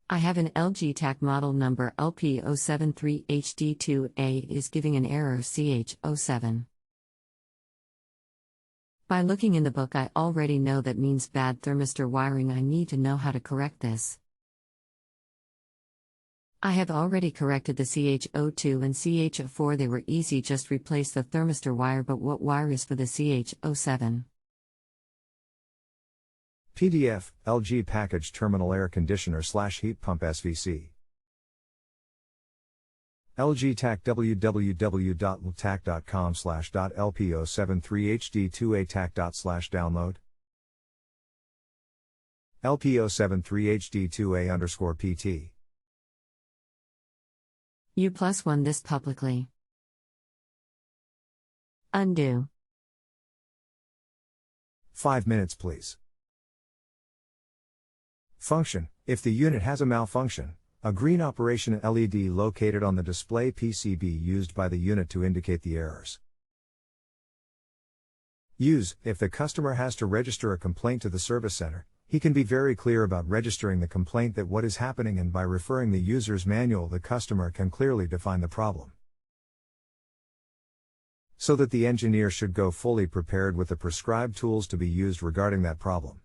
I have an LG PTAC model number LP073HD2A is giving an error CH07. By looking in the book, I already know that means bad thermistor wiring. I need to know how to correct this. I have already corrected the CH02 and CH04. They were easy, just replace the thermistor wire, but what wire is for the CH07? PDF, LG Package Terminal Air Conditioner / Heat Pump SVC. LG PTAC www.ltac.com/.lp073HD2A tac./download LP073HD2A_PT. U+1 this publicly. Undo. 5 minutes please. Function: if the unit has a malfunction, a green operation LED located on the display PCB used by the unit to indicate the errors. Use: if the customer has to register a complaint to the service center, he can be very clear about registering the complaint, that what is happening, and by referring the user's manual the customer can clearly define the problem. So that the engineer should go fully prepared with the prescribed tools to be used regarding that problem.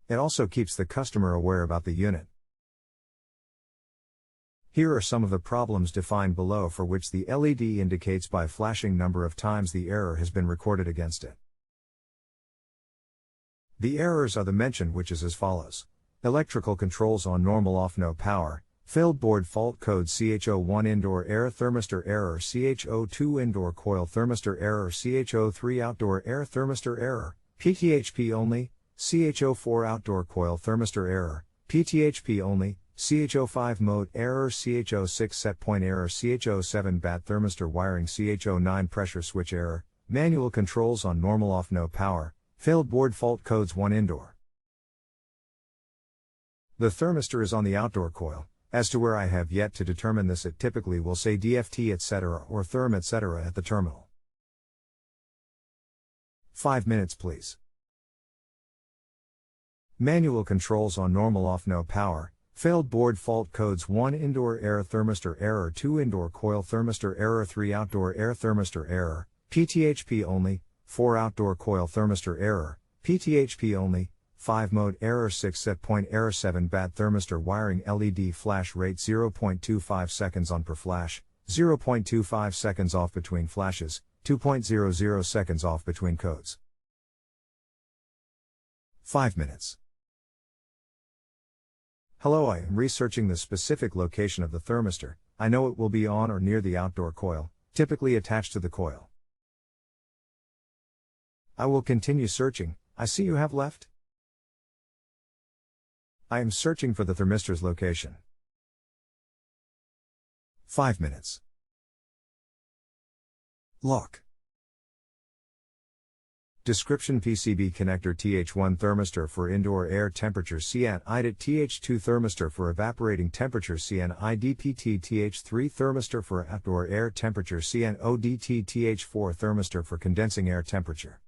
It also keeps the customer aware about the unit. Here are some of the problems defined below for which the LED indicates by flashing number of times the error has been recorded against it. The errors are the mentioned, which is as follows: electrical controls on, normal off, no power, failed board, fault code CH01, indoor air thermistor error CH02, indoor coil thermistor error CH03, outdoor air thermistor error, PTHP only, CH04, outdoor coil thermistor error, PTHP only, CH05, mode error CH06, set point error CH07, bat thermistor wiring CH09, pressure switch error, manual controls on, normal off, no power, failed board, fault codes 1, indoor. The thermistor is on the outdoor coil. As to where I have yet to determine this, it typically will say DFT etc. or therm etc. at the terminal. 5 minutes please. Manual controls on, normal off, no power, failed board, fault codes 1, indoor air thermistor error 2, indoor coil thermistor error 3, outdoor air thermistor error, PTHP only, 4, outdoor coil thermistor error, PTHP only, 5, mode error 6, set point error 7, bat thermistor wiring LED flash rate 0.25 seconds on per flash, 0.25 seconds off between flashes, 2.00 seconds off between codes. 5 minutes. Hello, I am researching the specific location of the thermistor. I know it will be on or near the outdoor coil, typically attached to the coil. I will continue searching. I see you have left. I am searching for the thermistor's location. 5 minutes. Lock. Description: PCB connector TH1 thermistor for indoor air temperature CN IDT, TH2 thermistor for evaporating temperature CN IDPT, TH3 thermistor for outdoor air temperature CN ODT, TH4 thermistor for condensing air temperature.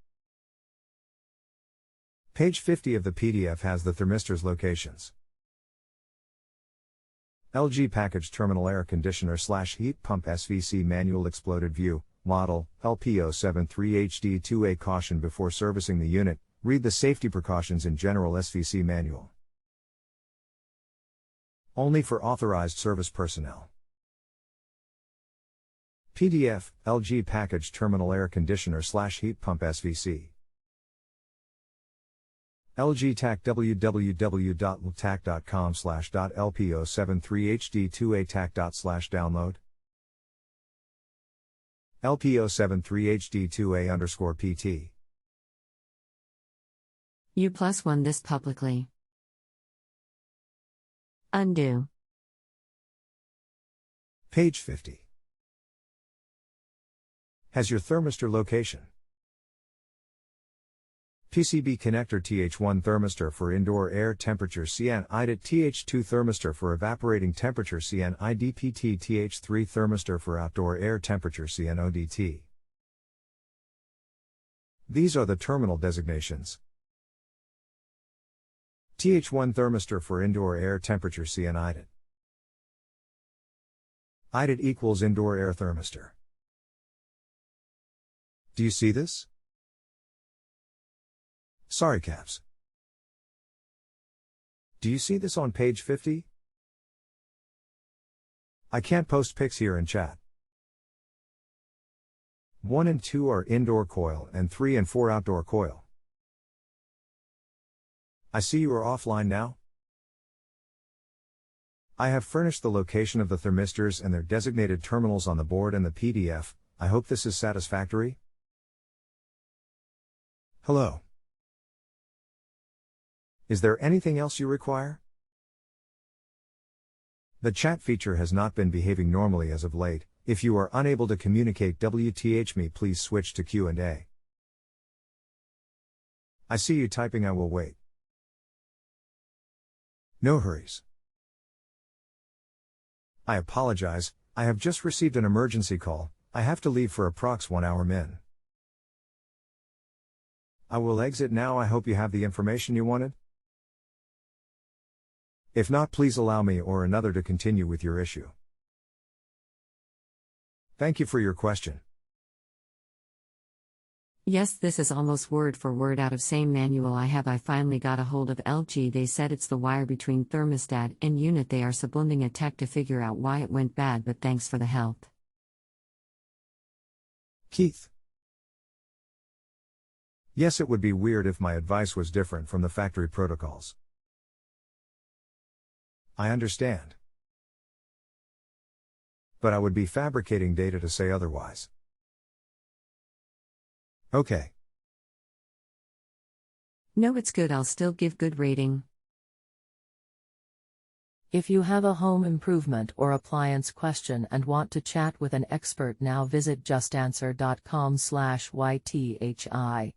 Page 50 of the PDF has the thermistor's locations. LG Package Terminal Air Conditioner / Heat Pump SVC Manual Exploded View, Model, LP073HD2A. Caution before servicing the unit: read the safety precautions in General SVC Manual. Only for authorized service personnel. PDF, LG Package Terminal Air Conditioner / Heat Pump SVC. LG PTAC www.ltac.com/.lp073HD2A tac./download LP073HD2A_PT. U+1 this publicly. Undo. Page 50. Has your thermistor location. PCB connector TH1 thermistor for indoor air temperature CN IDT, TH2 thermistor for evaporating temperature CN IDPT, TH3 thermistor for outdoor air temperature CN ODT. These are the terminal designations. TH1 thermistor for indoor air temperature. See Untitled. Untitled equals indoor air thermistor. Do you see this? Sorry caps. Do you see this on page 50? I can't post pics here in chat. 1 and 2 are indoor coil and 3 and 4 outdoor coil. I see you are offline now. I have furnished the location of the thermistors and their designated terminals on the board and the PDF. I hope this is satisfactory. Hello. Is there anything else you require? The chat feature has not been behaving normally as of late. If you are unable to communicate WTH me, please switch to Q&A. I see you typing. I will wait. No hurries. I apologize, I have just received an emergency call. I have to leave for approx 1 hour min. I will exit now. I hope you have the information you wanted. If not, please allow me or another to continue with your issue. Thank you for your question. Yes, this is almost word for word out of same manual I have. I finally got a hold of LG. They said it's the wire between thermostat and unit. They are subliming a tech to figure out why it went bad, but thanks for the help. Keith. Yes, it would be weird if my advice was different from the factory protocols. I understand. But I would be fabricating data to say otherwise. Okay. No, it's good. I'll still give good rating. If you have a home improvement or appliance question and want to chat with an expert now, visit justanswer.com/ythi.